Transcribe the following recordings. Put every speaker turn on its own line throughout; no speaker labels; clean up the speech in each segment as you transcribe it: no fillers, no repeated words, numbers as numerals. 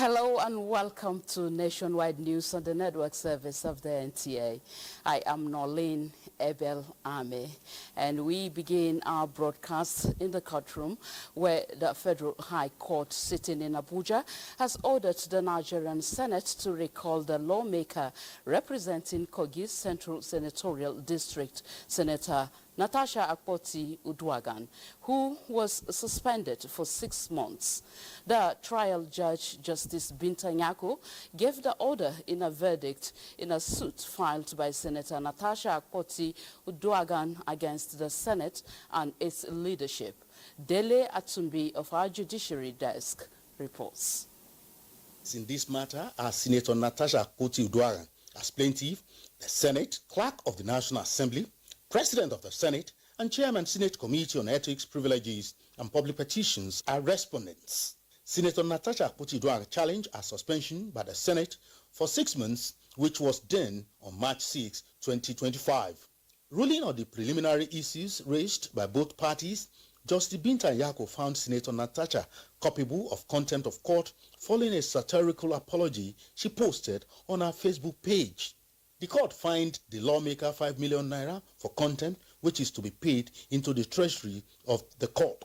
Hello and welcome to Nationwide News on the network service of the NTA. I am Norlene Ebel Ame, and we begin our broadcast in the courtroom where the Federal High Court sitting in Abuja has ordered the Nigerian Senate to recall the lawmaker representing Kogi's Central Senatorial District, Senator Natasha Akpoti-Uduaghan, who was suspended for 6 months. The trial judge, Justice Binta Nyako, gave the order in a verdict in a suit filed by Senator Natasha Akpoti-Uduaghan against the Senate and its leadership. Dele Atumbi of our judiciary desk reports.
In this matter are Senator Natasha Akpoti-Uduaghan as plaintiff, the Senate, Clerk of the National Assembly, President of the Senate, and Chairman Senate Committee on Ethics, Privileges, and Public Petitions are respondents. Senator Natasha Akpoti-Uduaghan challenged a suspension by the Senate for 6 months, which was done on March 6, 2025. Ruling on the preliminary issues raised by both parties, Justice Binta Nyako found Senator Natasha culpable of contempt of court following a satirical apology she posted on her Facebook page. The court fined the lawmaker 5 million naira for contempt, which is to be paid into the treasury of the court.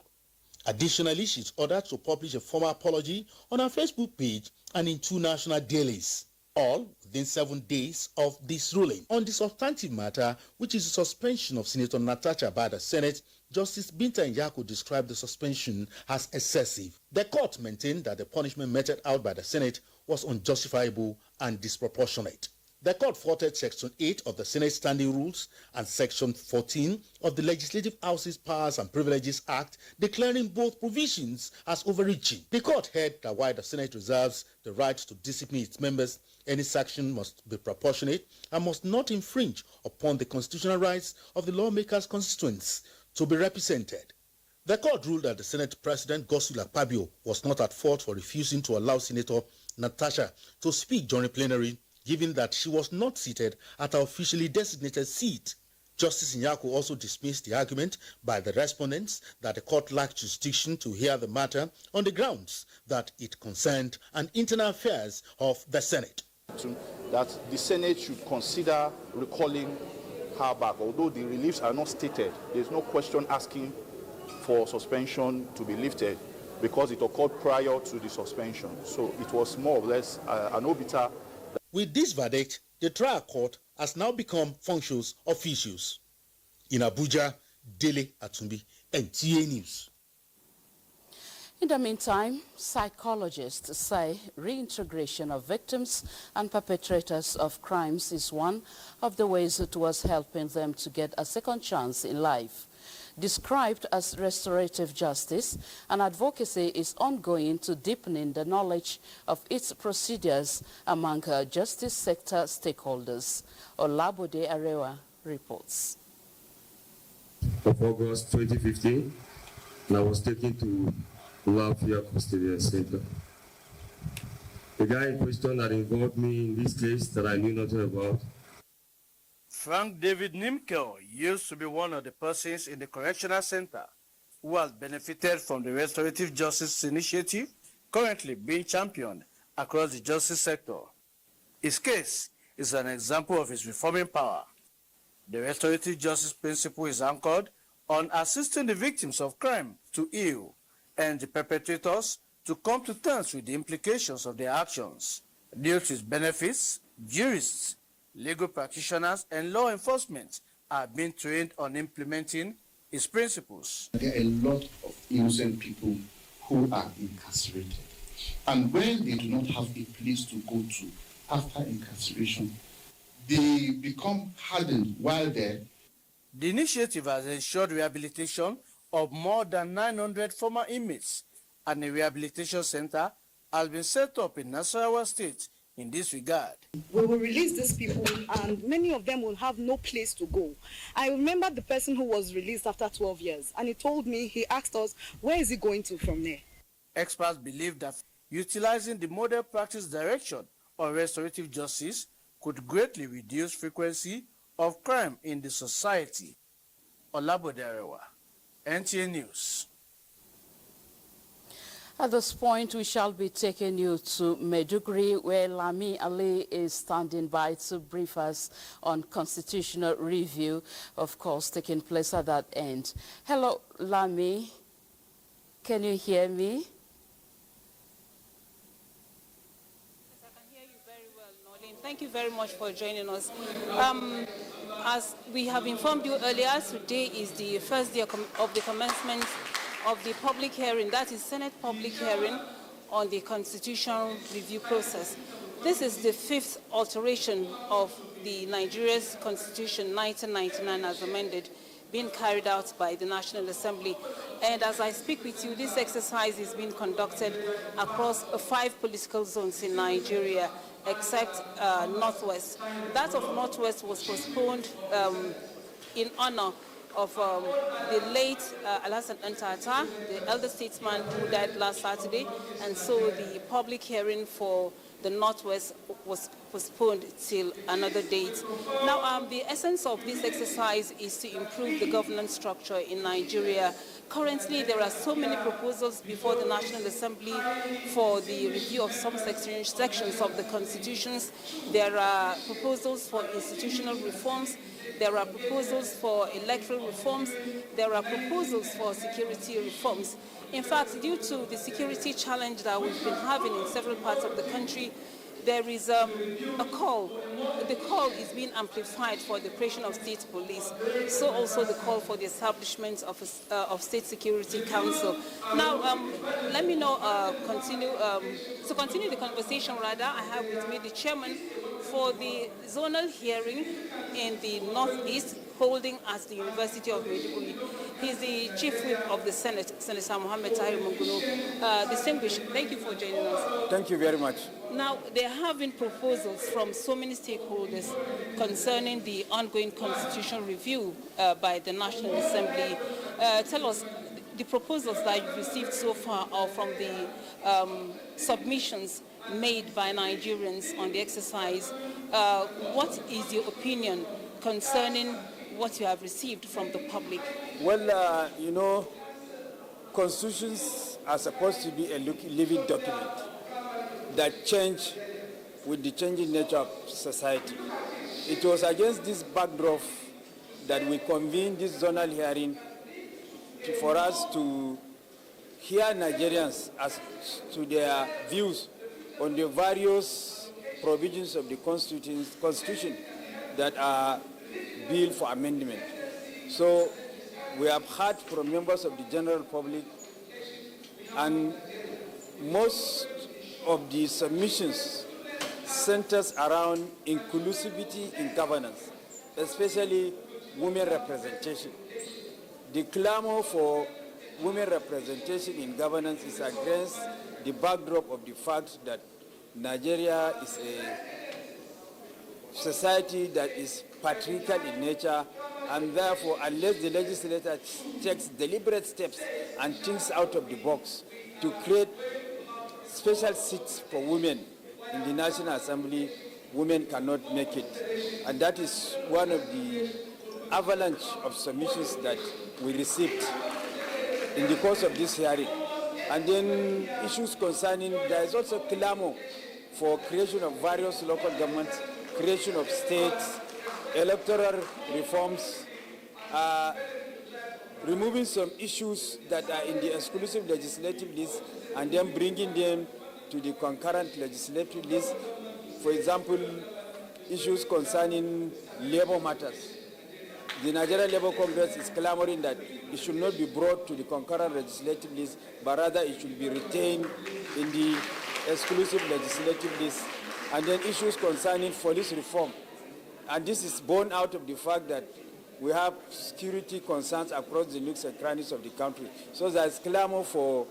Additionally, she is ordered to publish a formal apology on her Facebook page and in 2 national dailies, all within 7 days of this ruling. On the substantive matter, which is the suspension of Senator Natasha by the Senate, Justice Binta Nyako described the suspension as excessive. The court maintained that the punishment meted out by the Senate was unjustifiable and disproportionate. The court faulted Section 8 of the Senate Standing Rules and Section 14 of the Legislative House's Powers and Privileges Act, declaring both provisions as overreaching. The court held that while the Senate reserves the right to discipline its members, any sanction must be proportionate and must not infringe upon the constitutional rights of the lawmakers' constituents to be represented. The court ruled that the Senate President Godswill Akpabio was not at fault for refusing to allow Senator Natasha to speak during plenary, given that she was not seated at her officially designated seat. Justice Nyako also dismissed the argument by the respondents that the court lacked jurisdiction to hear the matter on the grounds that it concerned an internal affairs of the Senate.
That the Senate should consider recalling her back, although the reliefs are not stated. There's no question asking for suspension to be lifted because it occurred prior to the suspension. So it was more or less an obiter.
With this verdict, the trial court has now become functions officials. In Abuja, Dele Atumbi, NTA News.
In the meantime, psychologists say reintegration of victims and perpetrators of crimes is one of the ways towards helping them to get a second chance in life. Described as restorative justice, an advocacy is ongoing to deepening the knowledge of its procedures among justice sector stakeholders. Olabode Arewa reports.
Of August 2015, I was taken to Lafayette Custodial Center. The guy in question that involved me in this case that I knew nothing about.
Frank David Nimkel used to be one of the persons in the correctional center who has benefited from the restorative justice initiative currently being championed across the justice sector. His case is an example of his reforming power. The restorative justice principle is anchored on assisting the victims of crime to heal and the perpetrators to come to terms with the implications of their actions. Due to its benefits, jurists, legal practitioners, and law enforcement are being trained on implementing its principles.
There are a lot of innocent people who are incarcerated. And when they do not have a place to go to after incarceration, they become hardened while there.
The initiative has ensured rehabilitation of more than 900 former inmates, and a rehabilitation center has been set up in Nasarawa State in this regard.
We will release these people and many of them will have no place to go. I remember the person who was released after 12 years and he asked us, where is he going to from there?
Experts believe that utilizing the model practice direction on restorative justice could greatly reduce frequency of crime in the society. Olabode Arewa, NTA News.
At this point, we shall be taking you to Maiduguri, where Lami Ali is standing by to brief us on constitutional review, of course, taking place at that end. Hello, Lami. Can you hear me?
Yes, I can hear you very well, Nolin. Thank you very much for joining us. As we have informed you earlier, today is the first day of the commencement of the public hearing, that is Senate public hearing on the constitutional review process. This is the 5th alteration of the Nigeria's constitution 1999 as amended, being carried out by the National Assembly. And as I speak with you, this exercise is being conducted across 5 political zones in Nigeria, except Northwest. That of Northwest was postponed in honor of the late Alhassan Antata, the elder statesman who died last Saturday, and so the public hearing for the Northwest was postponed till another date. Now, the essence of this exercise is to improve the governance structure in Nigeria. Currently, there are so many proposals before the National Assembly for the review of some sections of the constitutions. There are proposals for institutional reforms. There are proposals for electoral reforms. There are proposals for security reforms. In fact, due to the security challenge that we've been having in several parts of the country, there is a call. The call is being amplified for the creation of state police. So also the call for the establishment of State Security Council. Now, let me know, to continue the conversation rather, I have with me the chairman for the zonal hearing in the Northeast, holding at the University of Maiduguri. He's the chief whip of the Senate, Senator Mohammed Tahir Munguno. Distinguished, thank you for joining us.
Thank you very much.
Now, there have been proposals from so many stakeholders concerning the ongoing constitutional review by the National Assembly. Tell us, the proposals that you've received so far are from the submissions made by Nigerians on the exercise. What is your opinion concerning what you have received from the public?
Well, you know, constitutions are supposed to be a living document that change with the changing nature of society. It was against this backdrop that we convened this zonal hearing for us to hear Nigerians as to their views on the various provisions of the Constitution that are billed for amendment. So we have heard from members of the general public, and most of the submissions centers around inclusivity in governance, especially women representation. The clamor for women representation in governance is against the backdrop of the fact that Nigeria is a society that is patriarchal in nature, and therefore, unless the legislature takes deliberate steps and thinks out of the box to create special seats for women in the National Assembly, women cannot make it. And that is one of the avalanche of submissions that we received in the course of this hearing. And then issues concerning, there is also clamor for creation of various local governments, creation of states, electoral reforms, removing some issues that are in the exclusive legislative list and then bringing them to the concurrent legislative list. For example, issues concerning labor matters. The Nigerian Labour Congress is clamoring that it should not be brought to the concurrent legislative list, but rather it should be retained in the exclusive legislative list. And then issues concerning police reform. And this is born out of the fact that we have security concerns across the nooks and crannies of the country. So there's clamor for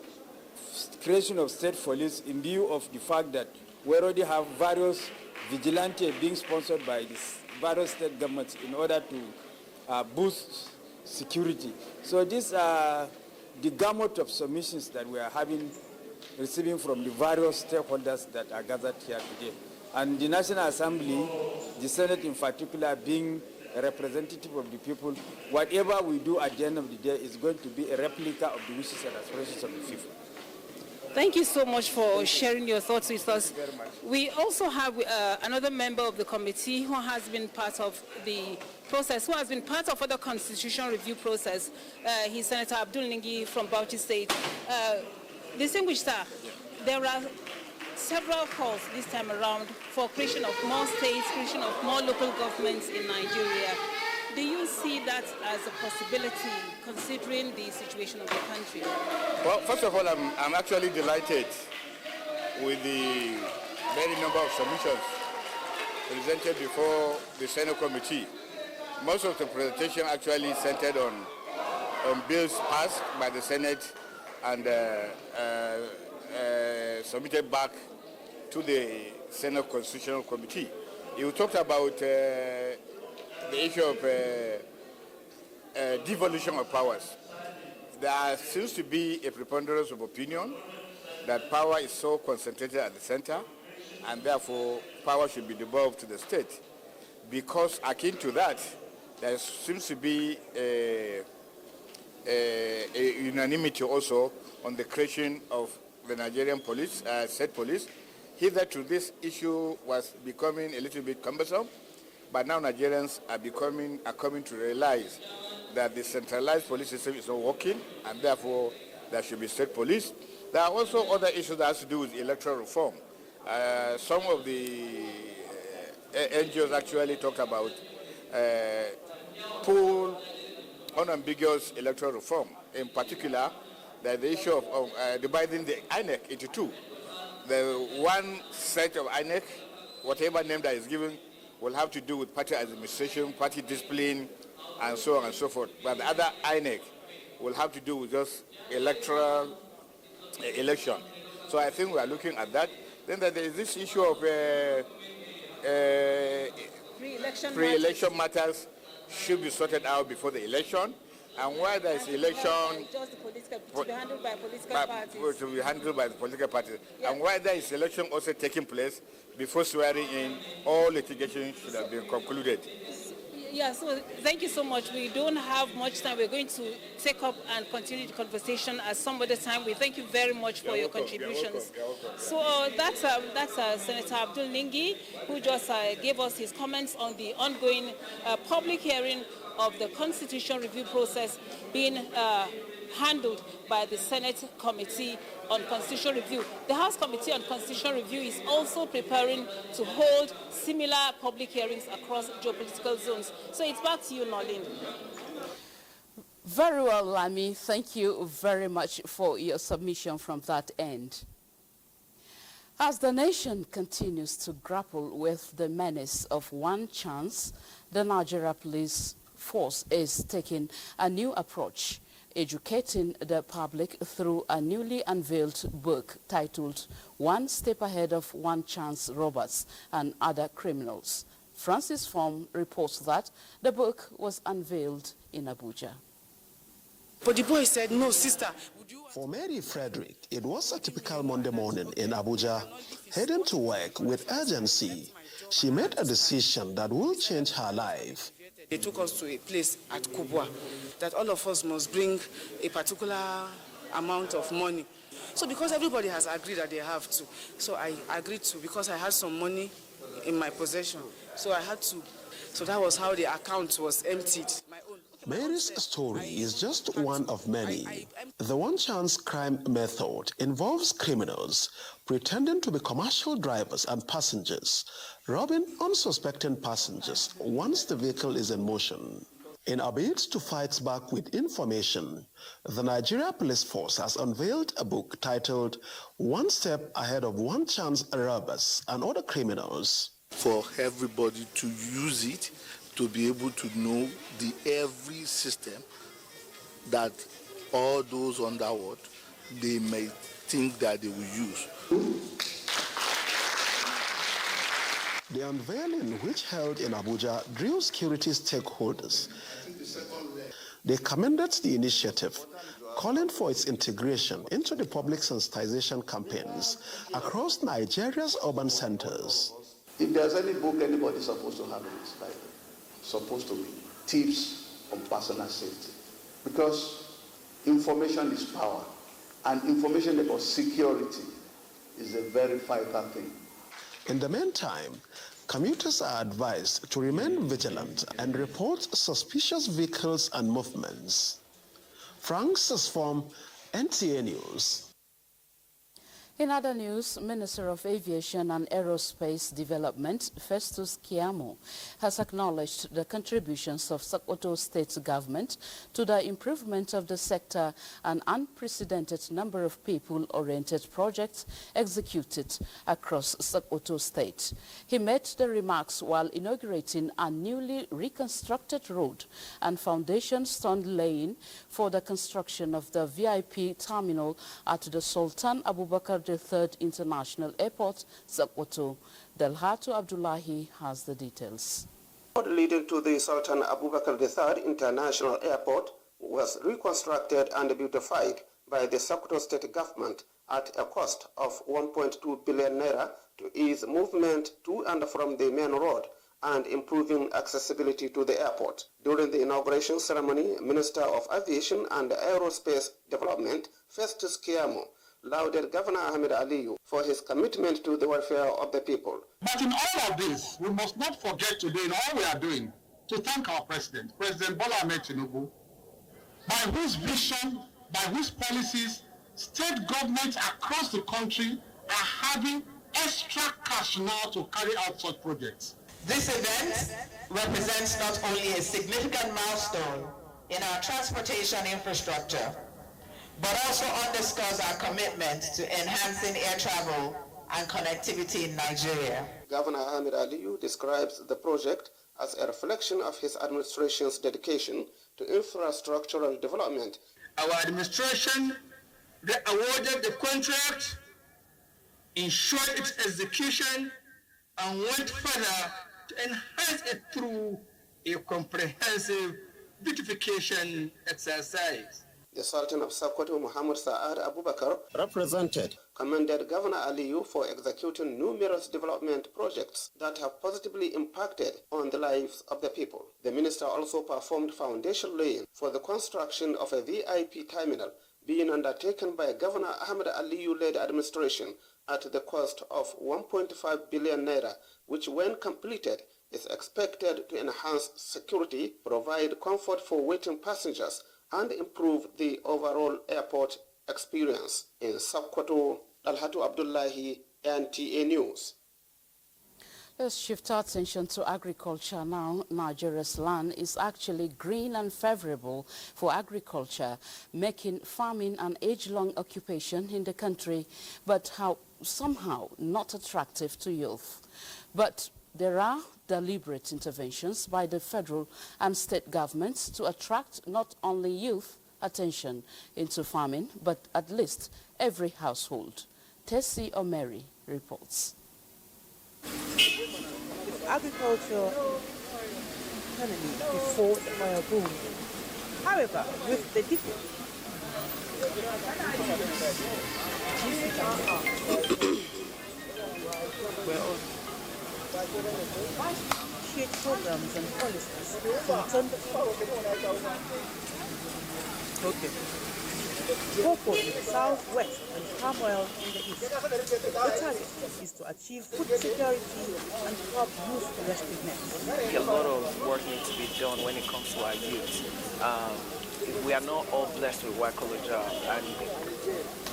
creation of state police in view of the fact that we already have various vigilantes being sponsored by these various state governments in order to boost security. So these are the gamut of submissions that we are receiving from the various stakeholders that are gathered here today. And the National Assembly, the Senate in particular, being a representative of the people, whatever we do at the end of the day is going to be a replica of the wishes and aspirations of the people.
Thank you so much for sharing your thoughts with us. We also have another member of the committee who has been part of the process, who has been part of the constitutional review process. He's Senator Abdul Ningi from Bauchi State. Distinguished sir, there are several calls this time around for creation of more states, creation of more local governments in Nigeria. Do you see that as a possibility, considering the situation of the country?
Well, first of all, I'm actually delighted with the very number of submissions presented before the Senate committee. Most of the presentation actually centered on bills passed by the Senate and submitted back to the Senate Constitutional Committee. You talked about the issue of devolution of powers. There seems to be a preponderance of opinion that power is so concentrated at the center, and therefore power should be devolved to the state. Because akin to that, there seems to be a unanimity also on the creation of the Nigerian police, state police. Hitherto, this issue was becoming a little bit cumbersome, but now Nigerians are coming to realize that the centralized police system is not working, and therefore there should be state police. There are also other issues that have to do with electoral reform. Some of the NGOs actually talked about full, unambiguous electoral reform. In particular, the issue of dividing the INEC into two. The one set of INEC, whatever name that is given, will have to do with party administration, party discipline, and so on and so forth. But the other INEC will have to do with just electoral election. So I think we are looking at that. Then there is this issue of pre-election matters should be sorted out before the election. And why there is election
to be handled by political parties.
To be handled by the political parties. Yeah. And why there is election also taking place before swearing in, all litigation should have been concluded.
Yeah, so thank you so much. We don't have much time. We're going to take up and continue the conversation at some other time. We thank you very much for your contributions.
You're welcome.
So that's Senator Abdul Ningi, who just gave us his comments on the ongoing public hearing of the Constitution Review process being handled by the Senate Committee on Constitutional Review. The House Committee on Constitutional Review is also preparing to hold similar public hearings across geopolitical zones. So it's back to you, Nolin.
Very well, Lami. Thank you very much for your submission from that end. As the nation continues to grapple with the menace of one chance, the Nigeria Police Force is taking a new approach, educating the public through a newly unveiled book titled One Step Ahead of One Chance Robbers and Other Criminals. Francis Form reports that the book was unveiled in Abuja.
But the boy said, no, sister.
For Mary Frederick, it was a typical Monday morning in Abuja. Heading to work with urgency, she made a decision that will change her life.
They took us to a place at Kubwa that all of us must bring a particular amount of money. So because everybody has agreed that they have to, so I agreed to, because I had some money in my possession. So I had to. So that was how the account was emptied.
Mary's story is just one of many. The one-chance crime method involves criminals pretending to be commercial drivers and passengers, robbing unsuspecting passengers once the vehicle is in motion. In a bid to fight back with information, the Nigeria Police Force has unveiled a book titled One Step Ahead of One Chance Robbers and Other Criminals.
For everybody to use it, to be able to know every system that all those underworld they may think that they will use.
The unveiling, which held in Abuja, drew security stakeholders. They commended the initiative, calling for its integration into the public sensitization campaigns across Nigeria's urban centers.
If there's any book anybody's supposed to have in its life, supposed to be tips on personal safety, because information is power, And information about security is a very vital thing.
In the meantime, commuters are advised to remain vigilant and report suspicious vehicles and movements. Francis from NTA News.
In other news, Minister of Aviation and Aerospace Development, Festus Keyamo, has acknowledged the contributions of Sokoto State government to the improvement of the sector and unprecedented number of people-oriented projects executed across Sokoto State. He made the remarks while inaugurating a newly reconstructed road and foundation stone laying for the construction of the VIP terminal at the Sultan Abubakar III International Airport, Sokoto. Dalhatu Abdullahi has the details.
The road leading to the Sultan Abubakar III International Airport was reconstructed and beautified by the Sokoto State government at a cost of 1.2 billion naira to ease movement to and from the main road and improving accessibility to the airport. During the inauguration ceremony, Minister of Aviation and Aerospace Development, Festus Keyamo, lauded Governor Ahmed Aliyu for his commitment to the welfare of the people.
But in all of this, we must not forget today, in all we are doing, to thank our President Bola Ahmed Tinubu, by whose vision, by whose policies, state governments across the country are having extra cash now to carry out such projects.
This event represents not only a significant milestone in our transportation infrastructure, but also underscores our commitment to enhancing air travel and connectivity in Nigeria.
Governor Ahmed Aliyu describes the project as a reflection of his administration's dedication to infrastructural development.
Our administration awarded the contract, ensured its execution, and went further to enhance it through a comprehensive beautification exercise.
The Sultan of Sokoto, Muhammad Sa'ad Abubakar, represented, commended Governor Aliyu for executing numerous development projects that have positively impacted on the lives of the people. The minister also performed foundation laying for the construction of a VIP terminal being undertaken by Governor Ahmed Aliyu-led administration at the cost of 1.5 billion naira, which when completed is expected to enhance security, provide comfort for waiting passengers, and improve the overall airport experience. In Sokoto, Dalhatu Abdullahi, NTA News.
Let's shift our attention to agriculture now. Nigeria's land is actually green and favorable for agriculture, making farming an age-long occupation in the country, but somehow not attractive to youth. But there are deliberate interventions by the federal and state governments to attract not only youth attention into farming, but at least every household. Tessie Omeri reports.
Agriculture economy before the oil boom. However, with the difference, initiate programs and policies to return cocoa in the southwest and palm oil in the east. The target is to achieve food security and curb youth restiveness.
A lot of work needs to be done when it comes to our youth. We are not all blessed with white-collar jobs, and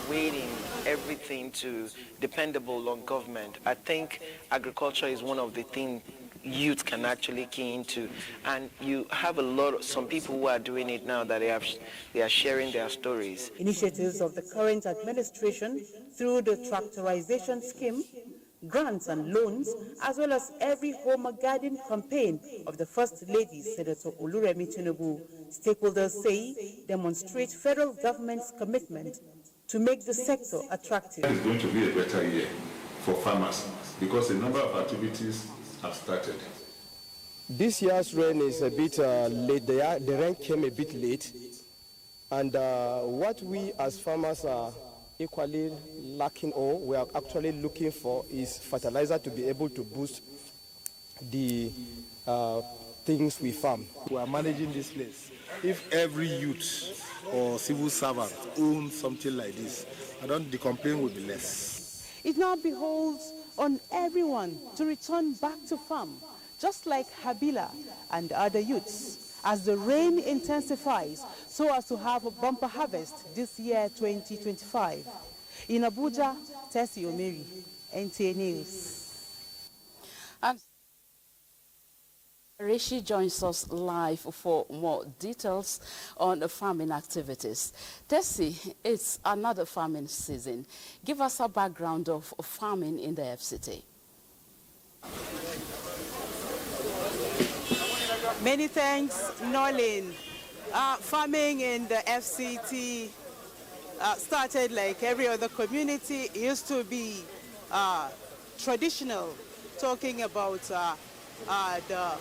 waiting everything to dependable on government. I think agriculture is one of the things youth can actually key into, and you have some people who are doing it now that they are sharing their stories.
Initiatives of the current administration through the tractorization scheme, grants and loans, as well as every home garden campaign of the First Lady, Senator Oluremi Tinubu, stakeholders say demonstrate federal government's commitment to make the sector attractive.
It's going to be a better year for farmers because a number of activities have started.
This year's rain is a bit late. The rain came a bit late, and what we as farmers are equally lacking, or we are actually looking for, is fertilizer to be able to boost the things we farm.
We are managing this place. If every youth or civil servant own something like this, the complaint will be less.
It now beholds on everyone to return back to farm, just like Habila and other youths, as the rain intensifies, so as to have a bumper harvest this year 2025. In Abuja, Tessie Omeri, NTA News.
And Rishi joins us live for more details on the farming activities. Tessie, it's another farming season. Give us a background of farming in the FCT.
Many thanks, Nolin. Farming in the FCT started like every other community. It used to be traditional, talking about the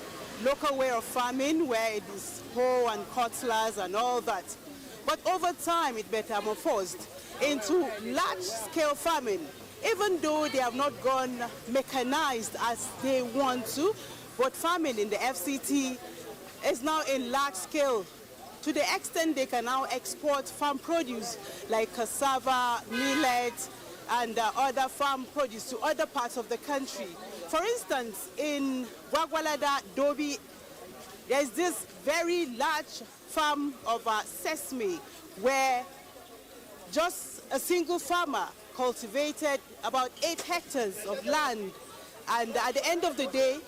local way of farming where it is hoe and cutlass and all that. But over time it metamorphosed into large-scale farming, even though they have not gone mechanized as they want to. But farming in the FCT is now in large scale, to the extent they can now export farm produce like cassava, millet, and other farm produce to other parts of the country. For instance, in Gwagwalada, Dobi, there's this very large farm of sesame where just a single farmer cultivated about 8 hectares of land, and at the end of the day,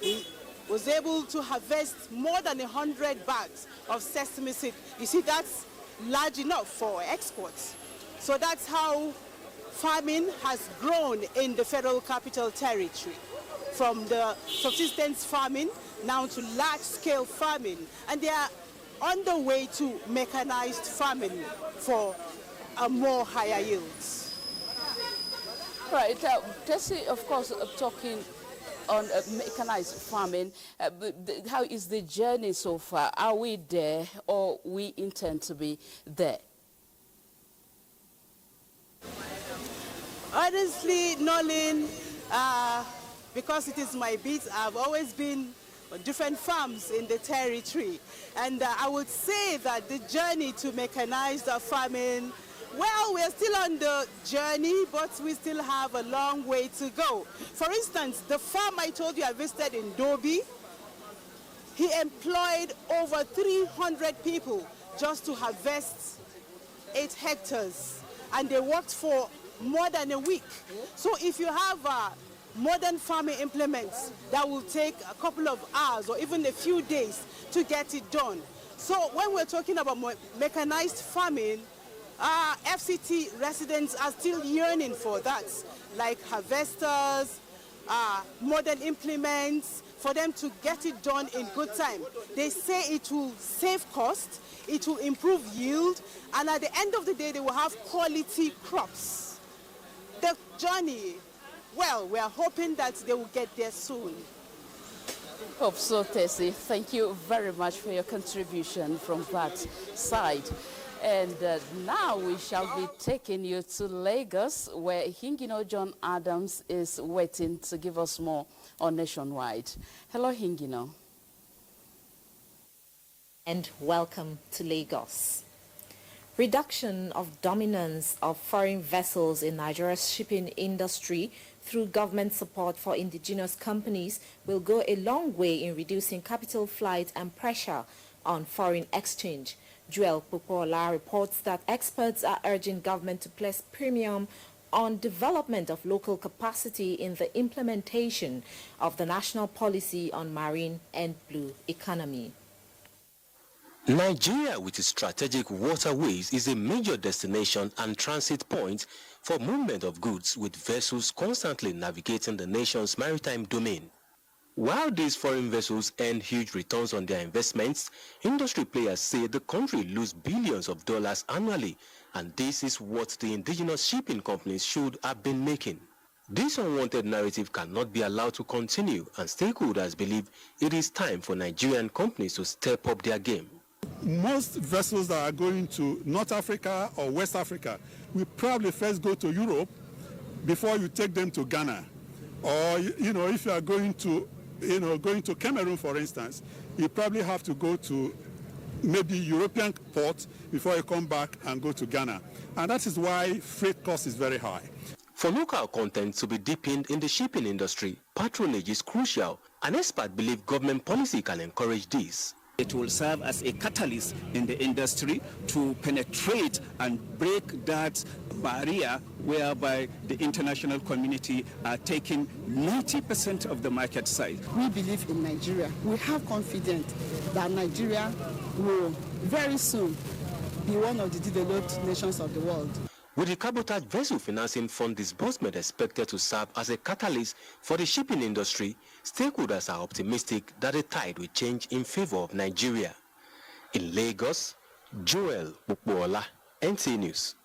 he was able to harvest more than 100 bags of sesame seed. You see, that's large enough for exports. So that's how farming has grown in the Federal Capital Territory, from the subsistence farming now to large-scale farming, and they are on the way to mechanized farming for more higher yields.
Right, Tessie, of course, talking on mechanized farming, how is the journey so far? Are we there, or we intend to be there?
Honestly, Nolin, because it is my beat, I've always been on different farms in the territory. And I would say that the journey to mechanized farming, well, we're still on the journey, but we still have a long way to go. For instance, the farm I told you I visited in Dobi, he employed over 300 people just to harvest 8 hectares. And they worked for more than a week. So if you have modern farming implements, that will take a couple of hours or even a few days to get it done. So when we're talking about mechanized farming, FCT residents are still yearning for that, like harvesters, modern implements, for them to get it done in good time. They say it will save cost, it will improve yield, and at the end of the day, they will have quality crops. The journey, well, we are hoping that they will get there soon.
Hope so, Tessie. Thank you very much for your contribution from that side. And now we shall be taking you to Lagos, where Hingino John Adams is waiting to give us more on Nationwide. Hello, Hingino.
And welcome to Lagos. Reduction of dominance of foreign vessels in Nigeria's shipping industry through government support for indigenous companies will go a long way in reducing capital flight and pressure on foreign exchange. Joel Popola reports that experts are urging government to place premium on development of local capacity in the implementation of the national policy on marine and blue economy.
Nigeria, with its strategic waterways, is a major destination and transit point for movement of goods, with vessels constantly navigating the nation's maritime domain. While these foreign vessels earn huge returns on their investments, industry players say the country loses billions of dollars annually, and this is what the indigenous shipping companies should have been making. This unwanted narrative cannot be allowed to continue, and stakeholders believe it is time for Nigerian companies to step up their game.
Most vessels that are going to North Africa or West Africa will probably first go to Europe before you take them to Ghana. Or, if you are going to Cameroon, for instance, you probably have to go to, maybe European port before you come back and go to Ghana. And that is why freight cost is very high.
For local content to be deepened in the shipping industry, patronage is crucial. An expert believes government policy can encourage this.
It will serve as a catalyst in the industry to penetrate and break that barrier whereby the international community are taking 90% of the market size.
We believe in Nigeria. We have confidence that Nigeria will very soon be one of the developed nations of the world.
With the Cabotage Vessel Financing Fund disbursement expected to serve as a catalyst for the shipping industry, stakeholders are optimistic that the tide will change in favor of Nigeria. In Lagos, Joel Bukbola, NT News.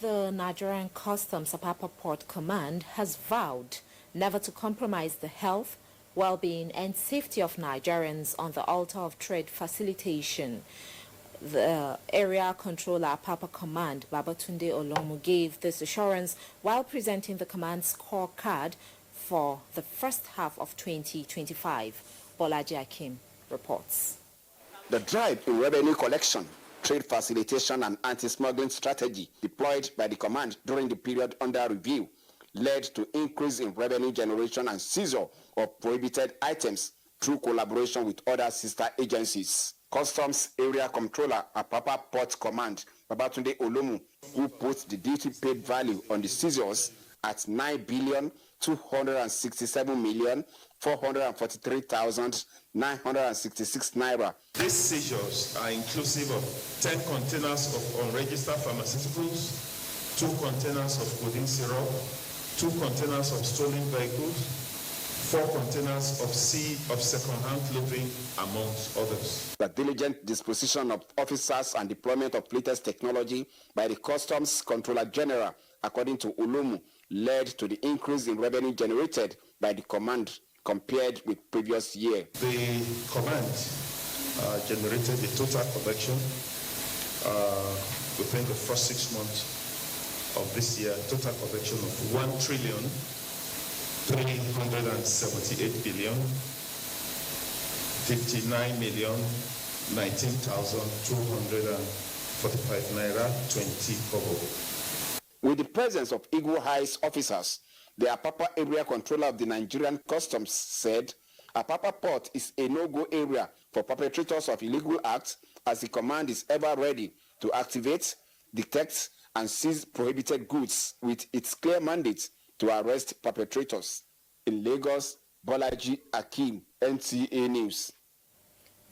The Nigerian Customs Apapa Port Command has vowed never to compromise the health, well-being and safety of Nigerians on the altar of trade facilitation. The area controller Apapa Command, Babatunde Olomu, gave this assurance while presenting the command's scorecard for the first half of 2025. Bolaji Akim reports.
The drive in revenue collection, trade facilitation and anti-smuggling strategy deployed by the command during the period under review led to increase in revenue generation and seizure of prohibited items through collaboration with other sister agencies. Customs Area Controller Apapa Port Command, Babatunde Olomu, who put the duty paid value on the seizures at 9,267,443,966 naira.
These seizures are inclusive of 10 containers of unregistered pharmaceuticals, 2 containers of codeine syrup, 2 containers of stolen vehicles, 4 containers of second-hand clothing, amongst others.
The diligent disposition of officers and deployment of latest technology by the Customs Controller General, according to Olomu, led to the increase in revenue generated by the command compared with previous year.
The command generated a total collection within the first 6 months of this year, total collection of 1,358,59,019,245 naira 20 kobo.
With the presence of Eagle High's officers, the Apapa Area Controller of the Nigerian Customs said Apapa Port is a no-go area for perpetrators of illegal acts, as the command is ever ready to activate, detect, and seize prohibited goods with its clear mandate to arrest perpetrators. In Lagos, Bolaji Akim, NTA News.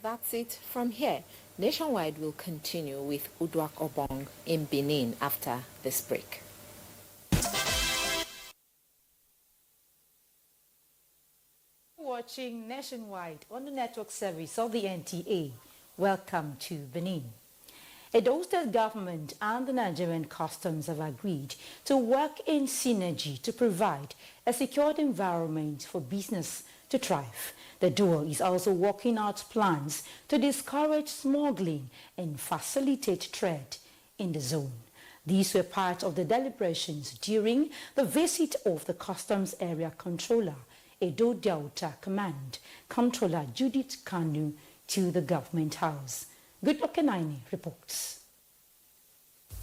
That's it from here. Nationwide will continue with Udwak Obong in Benin after this break.
Watching Nationwide on the network service of the NTA. Welcome to Benin. Edo State government and the Nigerian Customs have agreed to work in synergy to provide a secured environment for business to thrive. The duo is also working out plans to discourage smuggling and facilitate trade in the zone. These were part of the deliberations during the visit of the Customs Area Controller, Edo Delta Command, Controller Judith Kanu, to the Government House. Goodluck Enaini reports.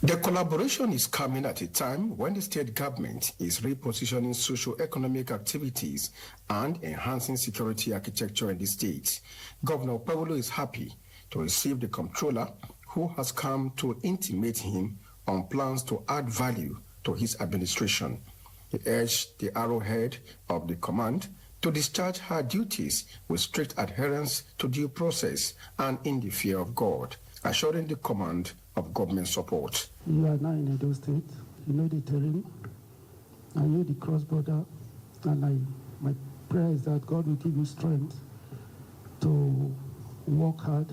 The collaboration is coming at a time when the state government is repositioning socio-economic activities and enhancing security architecture in the state. Governor Pablo is happy to receive the comptroller, who has come to intimate him on plans to add value to his administration. He urged the arrowhead of the command to discharge her duties with strict adherence to due process and in the fear of God, assuring the command of government support.
You are now in Edo State. You know the terrain. I know the cross-border. And my prayer is that God will give you strength to work hard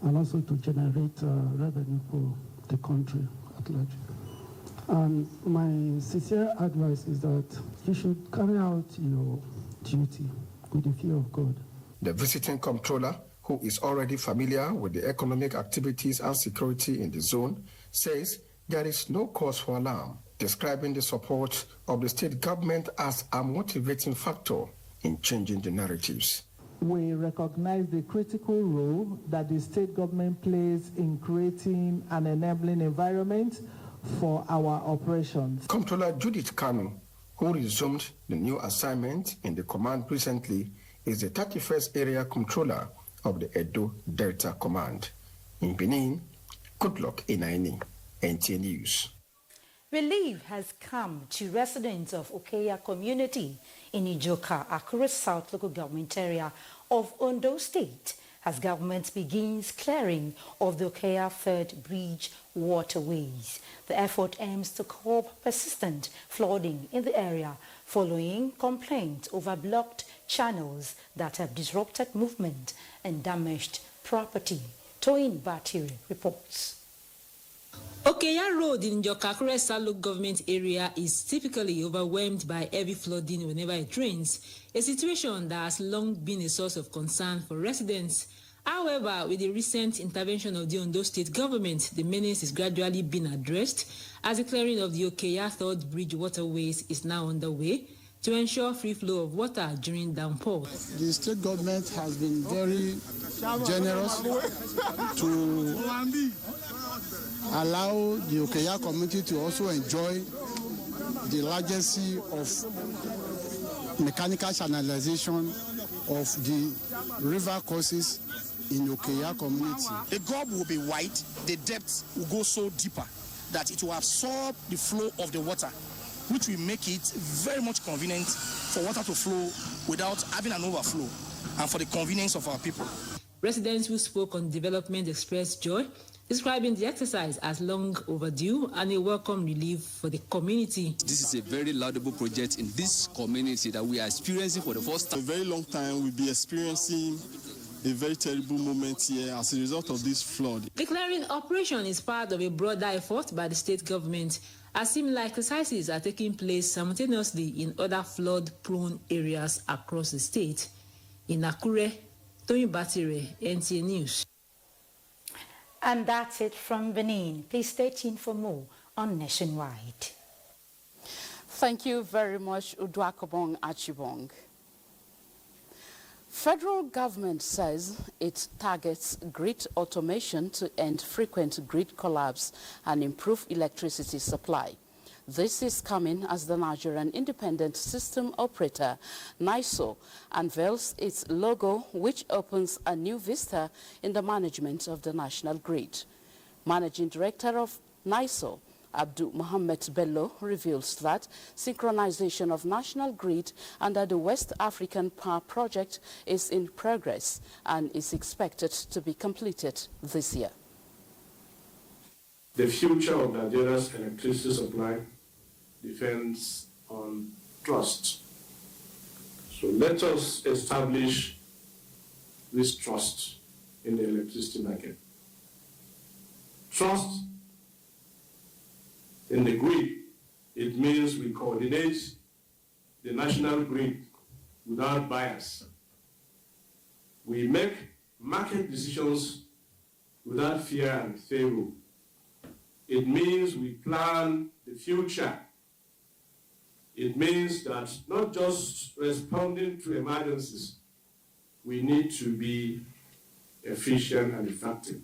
and also to generate revenue for the country at large. And my sincere advice is that you should carry out your duty with the fear of God.
The visiting comptroller, who is already familiar with the economic activities and security in the zone, says there is no cause for alarm, describing the support of the state government as a motivating factor in changing the narratives.
we recognize the critical role that the state government plays in creating an enabling environment for our operations.
Comptroller Judith Kanu, who resumed the new assignment in the command recently, is the 31st Area Comptroller of the Edo Delta Command. In Benin, Goodluck Inaini, NTA News.
Relief has come to residents of Okeya community in Ijoka, Akure South local government area of Ondo State as government begins clearing of the Okeya Third Bridge waterways. The effort aims to curb persistent flooding in the area following complaints over blocked channels that have disrupted movement and damaged property. Toyin Batiri reports.
Okeya Road in Akure South local government area is typically overwhelmed by heavy flooding whenever it rains, a situation that has long been a source of concern for residents. However, with the recent intervention of the Ondo State government, the menace is gradually being addressed as the clearing of the Okeya Third Bridge waterways is now underway to ensure free flow of water during downpour.
The state government has been very generous to allow the Okeya community to also enjoy the largesse of mechanical channelization of the river courses in Okeya community.
The gob will be wide, the depth will go so deeper that it will absorb the flow of the water, which will make it very much convenient for water to flow without having an overflow and for the convenience of our people.
Residents who spoke on development expressed joy, describing the exercise as long overdue and a welcome relief for the community.
This is a very laudable project in this community that we are experiencing for the first time.
For a very long time, we'll be experiencing a very terrible moment here as a result of this flood.
The clearing operation is part of a broader effort by the state government, as similar exercises are taking place simultaneously in other flood-prone areas across the state. In Akure, Toyin Batire, NTA News.
And that's it from Benin. Please stay tuned for more on Nationwide.
Thank you very much, Udwakobong Achibong. Federal government says it targets grid automation to end frequent grid collapse and improve electricity supply. This is coming as the Nigerian Independent System Operator, NISO, unveils its logo, which opens a new vista in the management of the national grid. Managing Director of NISO, Abdul Mohammed Bello, reveals that synchronization of national grid under the West African Power Project is in progress and is expected to be completed this year.
The future of Nigeria's electricity supply depends on trust. So let us establish this trust in the electricity market. Trust in the grid, it means we coordinate the national grid without bias. We make market decisions without fear and favor. It means we plan the future. It means that not just responding to emergencies, we need to be efficient and effective.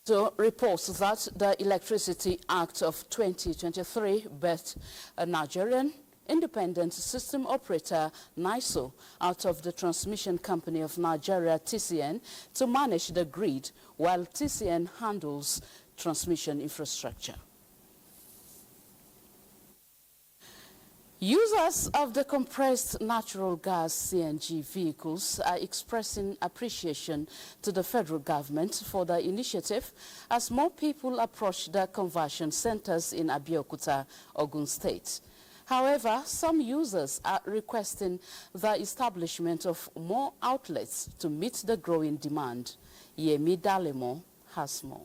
So reports that the Electricity Act of 2023 birthed a Nigerian Independent System Operator, NISO, out of the Transmission Company of Nigeria, TCN, to manage the grid, while TCN handles transmission infrastructure. Users of the compressed natural gas CNG vehicles are expressing appreciation to the federal government for the initiative as more people approach the conversion centers in Abeokuta, Ogun State. However, some users are requesting the establishment of more outlets to meet the growing demand. Yemi Dalemo has more.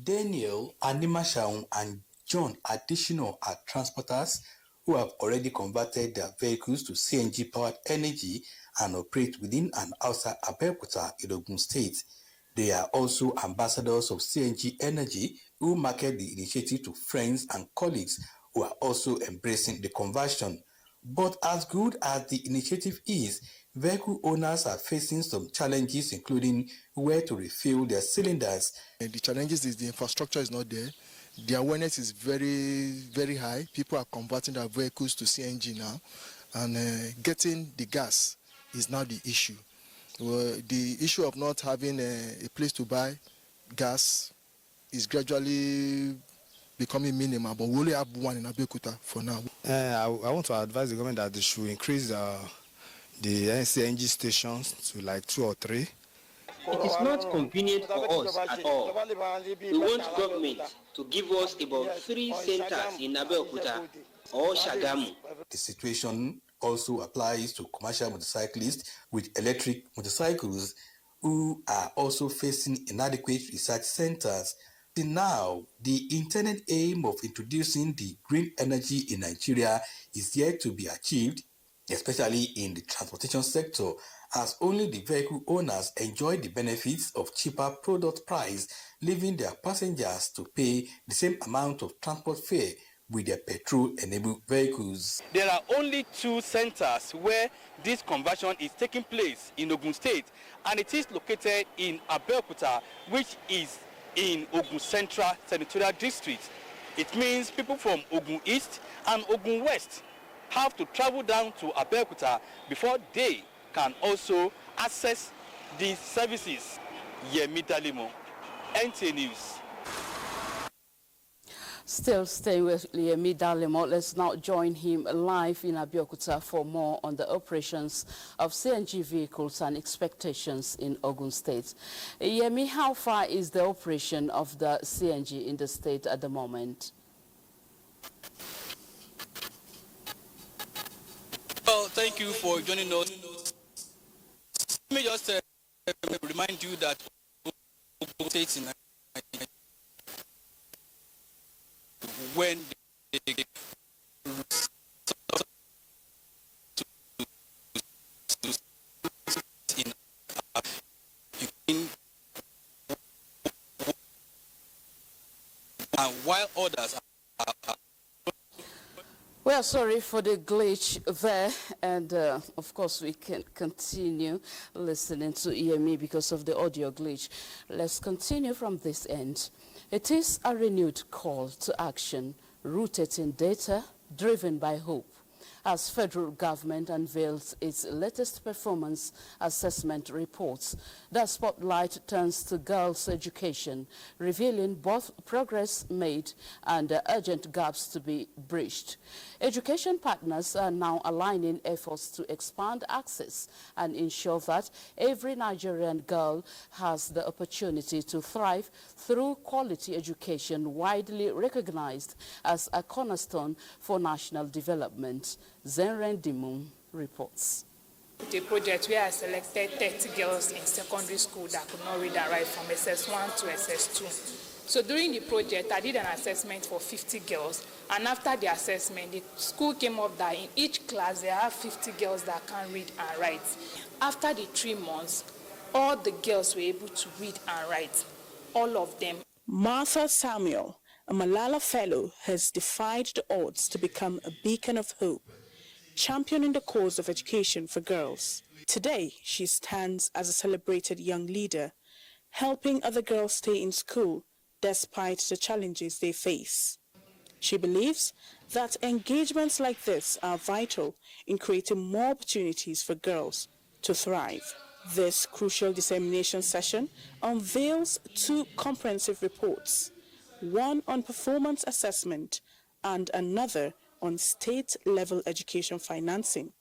Daniel Animashaun and John Additional are transporters who have already converted their vehicles to CNG-powered energy and operate within and outside Abeokuta in Ogun State. They are also ambassadors of CNG Energy who market the initiative to friends and colleagues who are also embracing the conversion. But as good as the initiative is, vehicle owners are facing some challenges, including where to refill their cylinders.
And the challenges is the infrastructure is not there. The awareness is very, very high. People are converting their vehicles to CNG now, and getting the gas is now the issue. The issue of not having a place to buy gas is gradually becoming minimal, but we only have one in Abuja for now.
I want to advise the government that they should increase the CNG stations to like 2 or 3.
It is not convenient for us at all. We want government to give us about 3 centers in Abeokuta or Shagamu.
The situation also applies to commercial motorcyclists with electric motorcycles who are also facing inadequate research centers. Now, the intended aim of introducing the green energy in Nigeria is yet to be achieved, especially in the transportation sector, as only the vehicle owners enjoy the benefits of cheaper product price, leaving their passengers to pay the same amount of transport fare with their petrol-enabled vehicles.
There are only 2 centers where this conversion is taking place in Ogun State, and it is located in Abeokuta, which is in Ogun Central Senatorial District. It means people from Ogun East and Ogun West have to travel down to Abeokuta before they can also access these services. Yemi Dalimo, NTA News.
Still staying with Yemi Dalimo, let's now join him live in Abeokuta for more on the operations of CNG vehicles and expectations in Ogun State. Yemi, how far is the operation of the CNG in the state at the moment?
Well, thank you for joining us. Let me just remind you that Ogun State in when they while others are
We are sorry for the glitch there, and of course we can continue listening to EME because of the audio glitch. Let's continue from this end. It is a renewed call to action rooted in data, driven by hope, as federal government unveils its latest performance assessment reports. The spotlight turns to girls' education, revealing both progress made and urgent gaps to be bridged. Education partners are now aligning efforts to expand access and ensure that every Nigerian girl has the opportunity to thrive through quality education, widely recognized as a cornerstone for national development. Zenren Dimun reports.
The project where I selected 30 girls in secondary school that could not read and write from SS1 to SS2. So during the project, I did an assessment for 50 girls. And after the assessment, the school came up that in each class, there are 50 girls that can read and write. After the 3 months, all the girls were able to read and write, all of them.
Martha Samuel, a Malala Fellow, has defied the odds to become a beacon of hope, championing the cause of education for girls. Today, she stands as a celebrated young leader, helping other girls stay in school despite the challenges they face. She believes that engagements like this are vital in creating more opportunities for girls to thrive. This crucial dissemination session unveils 2 comprehensive reports, one on performance assessment and another on state-level education financing.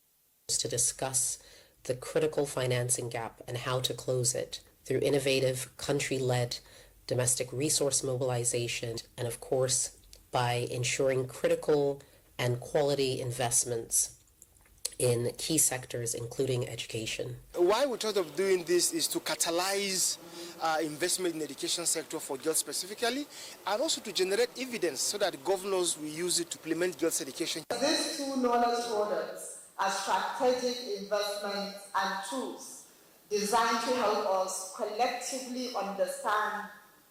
To discuss the critical financing gap and how to close it through innovative, country-led domestic resource mobilization, and of course, by ensuring critical and quality investments in key sectors, including education.
Why we thought of doing this is to catalyze investment in the education sector for girls specifically, and also to generate evidence so that governors will use it to implement girls' education.
These 2 knowledge products are strategic investments and tools designed to help us collectively understand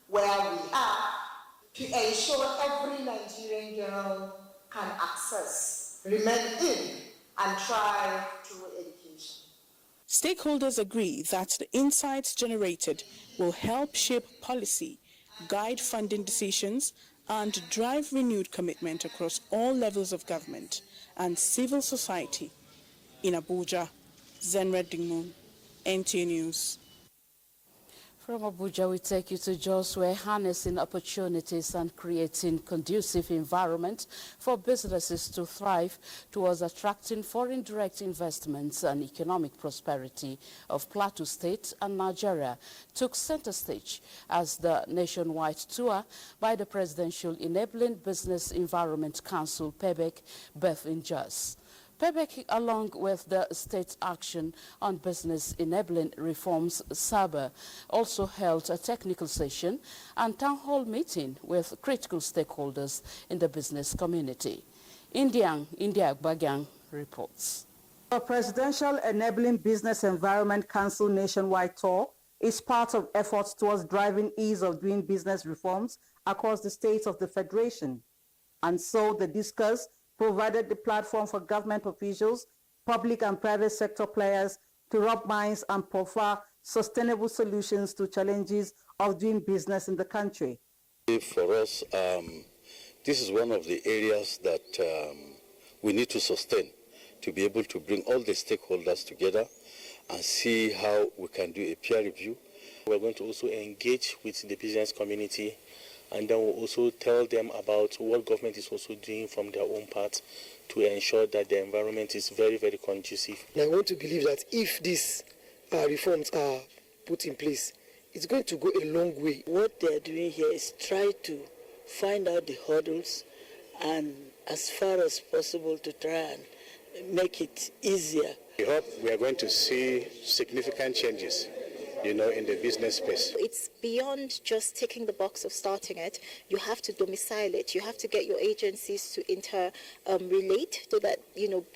where we are, to ensure every Nigerian girl can access, remain in, and thrive through education.
Stakeholders agree that the insights generated will help shape policy, guide funding decisions, and drive renewed commitment across all levels of government and civil society. In Abuja, Zenred Dingmun, NTA News.
From Abuja, we take you to Jos, where harnessing opportunities and creating conducive environment for businesses to thrive towards attracting foreign direct investments and economic prosperity of Plateau State and Nigeria took center stage as the nationwide tour by the Presidential Enabling Business Environment Council, PEBEC, birthed in Jos. PEBEC, along with the State Action on Business Enabling Reforms, SABA, also held a technical session and town hall meeting with critical stakeholders in the business community. India Agbagang reports.
The Presidential Enabling Business Environment Council nationwide tour is part of efforts towards driving ease of doing business reforms across the states of the Federation. And so the discourse provided the platform for government officials, public and private sector players to rub minds and proffer sustainable solutions to challenges of doing business in the country.
For us, this is one of the areas that we need to sustain to be able to bring all the stakeholders together and see how we can do a peer review. We're going to also engage with the business community, and then we'll also tell them about what government is also doing from their own part to ensure that the environment is very, very conducive.
And I want to believe that if these reforms are put in place, it's going to go a long way.
What they're doing here is try to find out the hurdles and as far as possible to try and make it easier.
We hope we are going to see significant changes, in the business space.
It's beyond just ticking the box of starting it. You have to domicile it. You have to get your agencies to relate so that,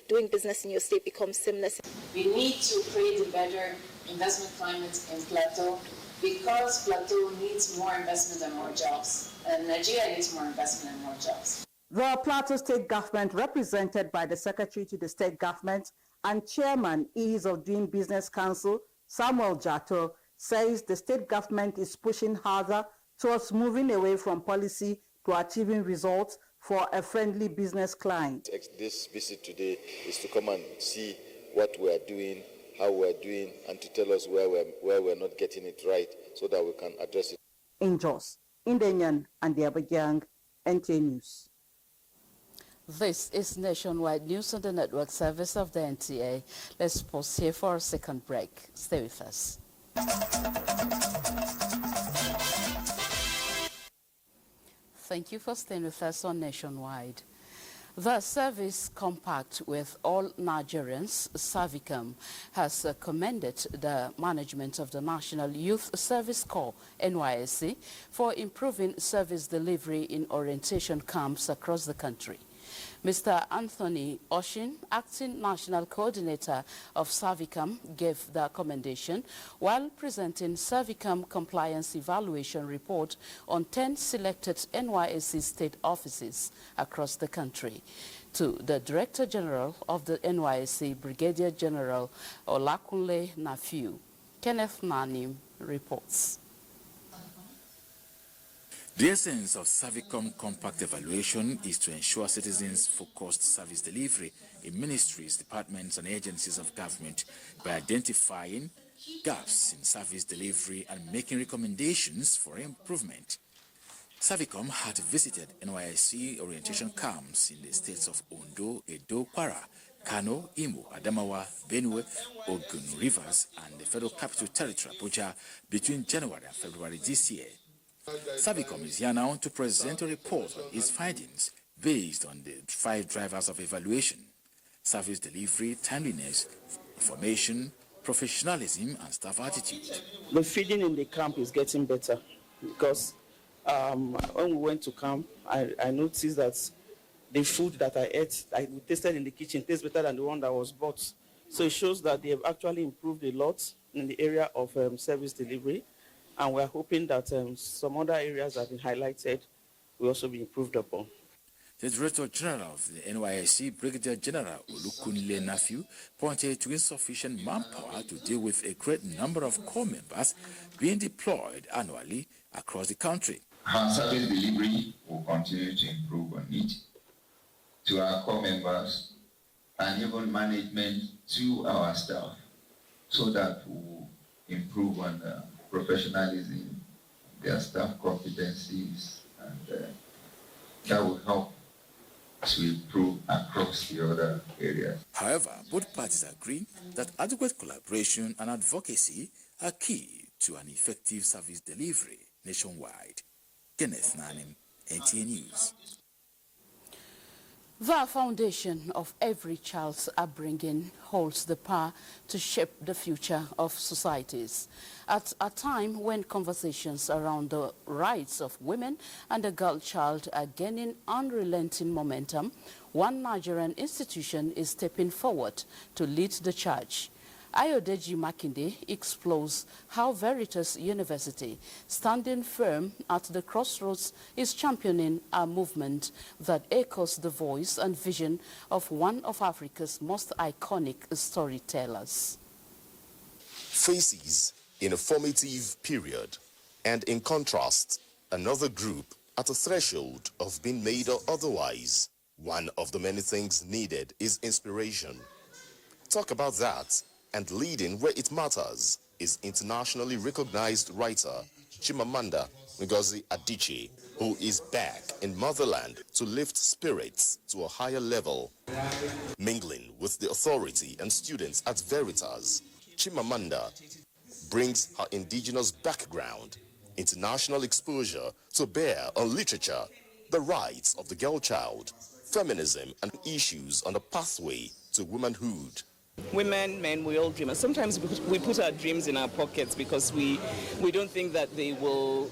doing business in your state becomes seamless.
We need to create a better investment climate in Plateau because Plateau needs more investment and more jobs. And Nigeria needs more investment and more jobs.
The Plateau State Government, represented by the Secretary to the State Government and Chairman, Ease of Doing Business Council, Samuel Jato, says the state government is pushing harder towards moving away from policy to achieving results for a friendly business climate.
This visit today is to come and see what we are doing, how we are doing, and to tell us where we're not getting it right so that we can address it.
In Jos, Indenyan and the Abuja, NTA News.
This is Nationwide News on the network service of the NTA. Let's pause here for a second break. Stay with us. Thank you for staying with us on Nationwide. The Service Compact with All Nigerians, SAVICOM, has commended the management of the National Youth Service Corps, NYSC, for improving service delivery in orientation camps across the country. Mr. Anthony Oshin, Acting National Coordinator of SAVICOM, gave the commendation while presenting SAVICOM Compliance Evaluation Report on 10 selected NYSC state offices across the country. To the Director General of the NYSC, Brigadier General Olakunle Nafiu, Kenneth Nanim reports.
The essence of SAVICOM Compact Evaluation is to ensure citizens-focused service delivery in ministries, departments and agencies of government by identifying gaps in service delivery and making recommendations for improvement. SAVICOM had visited NYSC orientation camps in the states of Ondo, Edo, Kwara, Kano, Imo, Adamawa, Benue, Ogun, Rivers and the Federal Capital Territory, Abuja, between January and February this year. SAVICOM is here now to present a report on its findings based on the 5 drivers of evaluation: service delivery, timeliness, information, professionalism, and staff attitude.
The feeding in the camp is getting better because when we went to camp, I noticed that the food that I ate, I tasted in the kitchen, tastes better than the one that was bought. So it shows that they have actually improved a lot in the area of service delivery. And we're hoping that some other areas that have been highlighted will also be improved upon.
The Director General of the NYSC, Brigadier General Olukunle Nephew, pointed to insufficient manpower to deal with a great number of corps members being deployed annually across the country.
Our service delivery will continue to improve on it to our corps members and even management to our staff, so that we will improve on professionalism, their staff competencies, and that will help to improve across the other areas.
However, both parties agree that adequate collaboration and advocacy are key to an effective service delivery nationwide. Kenneth Nanim, NTA News.
The foundation of every child's upbringing holds the power to shape the future of societies. At a time when conversations around the rights of women and the girl child are gaining unrelenting momentum, one Nigerian institution is stepping forward to lead the charge. Ayodeji Makinde explores how Veritas University, standing firm at the crossroads, is championing a movement that echoes the voice and vision of one of Africa's most iconic storytellers.
Faces in a formative period, and in contrast, another group at a threshold of being made or otherwise. One of the many things needed is inspiration. Talk about that. And leading where it matters is internationally recognized writer Chimamanda Ngozi Adichie, who is back in motherland to lift spirits to a higher level. Mingling with the authority and students at Veritas, Chimamanda brings her indigenous background, international exposure to bear on literature, the rights of the girl child, feminism, and issues on the pathway to womanhood.
Women, men, we all dream, and sometimes we put our dreams in our pockets because we don't think that they will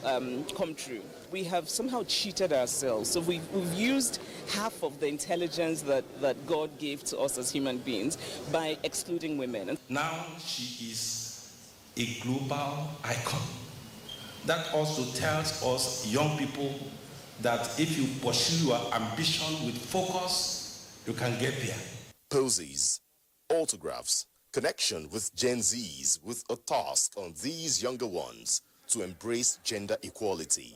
come true. We have somehow cheated ourselves, so we've used half of the intelligence that God gave to us as human beings by excluding women.
Now she is a global icon. That also tells us young people that if you pursue your ambition with focus, you can get there.
Poses, autographs, connection with Gen Zs with a task on these younger ones to embrace gender equality,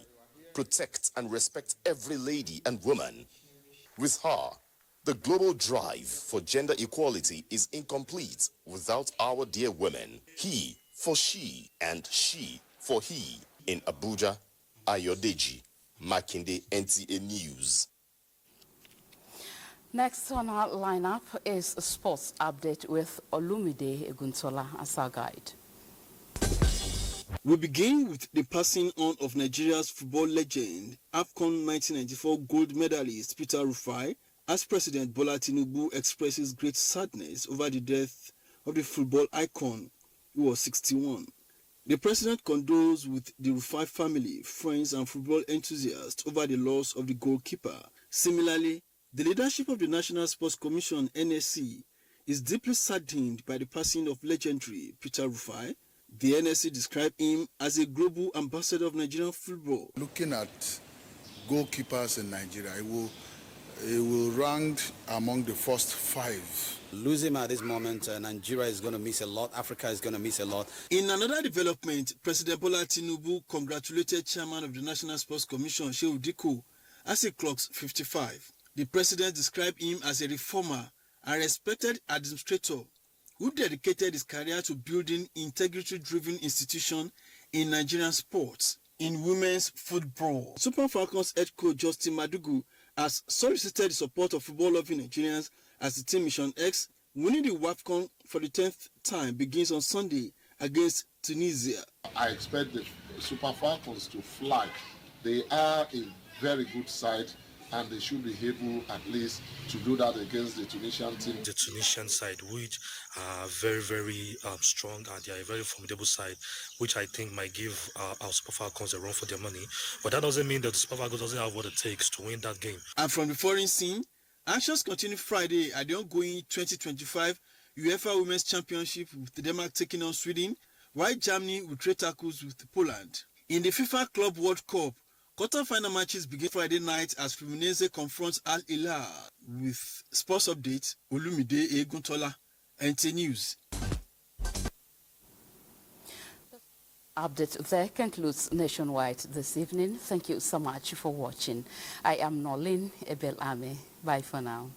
protect and respect every lady and woman. With her, the global drive for gender equality is incomplete without our dear women. He for she and she for he. In Abuja, Ayodeji Makinde, NTA News.
Next on our lineup is a sports update with Olumide Eguntola as our guide.
We begin with the passing on of Nigeria's football legend, AFCON 1994 gold medalist Peter Rufai, as President Bola Tinubu expresses great sadness over the death of the football icon, who was 61. The president condoles with the Rufai family, friends and football enthusiasts over the loss of the goalkeeper. Similarly, the leadership of the National Sports Commission, NSC, is deeply saddened by the passing of legendary Peter Rufai. The NSC described him as a global ambassador of Nigerian football.
Looking at goalkeepers in Nigeria, it will rank among the first 5.
Lose him at this moment, Nigeria is going to miss a lot, Africa is going to miss a lot.
In another development, President Bola Tinubu congratulated Chairman of the National Sports Commission, Shehu Diko, as he clocks 55. The president described him as a reformer and respected administrator who dedicated his career to building integrity-driven institutions in Nigerian sports. In women's football, Super Falcons head coach Justin Madugu has solicited the support of football-loving Nigerians as the team Mission X, winning the WAFCON for the 10th time, begins on Sunday against Tunisia.
I expect the Super Falcons to fly. They are a very good side, and they should be able at least to do that against the Tunisian team.
The Tunisian side, which are very, very strong, and they are a very formidable side, which I think might give our Super Falcons a run for their money. But that doesn't mean that the Super Falcons doesn't have what it takes to win that game.
And from the foreign scene, actions continue Friday at the ongoing 2025 UEFA Women's Championship, with Denmark taking on Sweden, while Germany will trade tackles with Poland. In the FIFA Club World Cup, Quarter-final matches begin Friday night as Fluminense confronts Al Hilal. With sports update, Olumide Eguntola, NT News.
Update there concludes Nationwide this evening. Thank you so much for watching. I am Nolin Ebel Ame. Bye for now.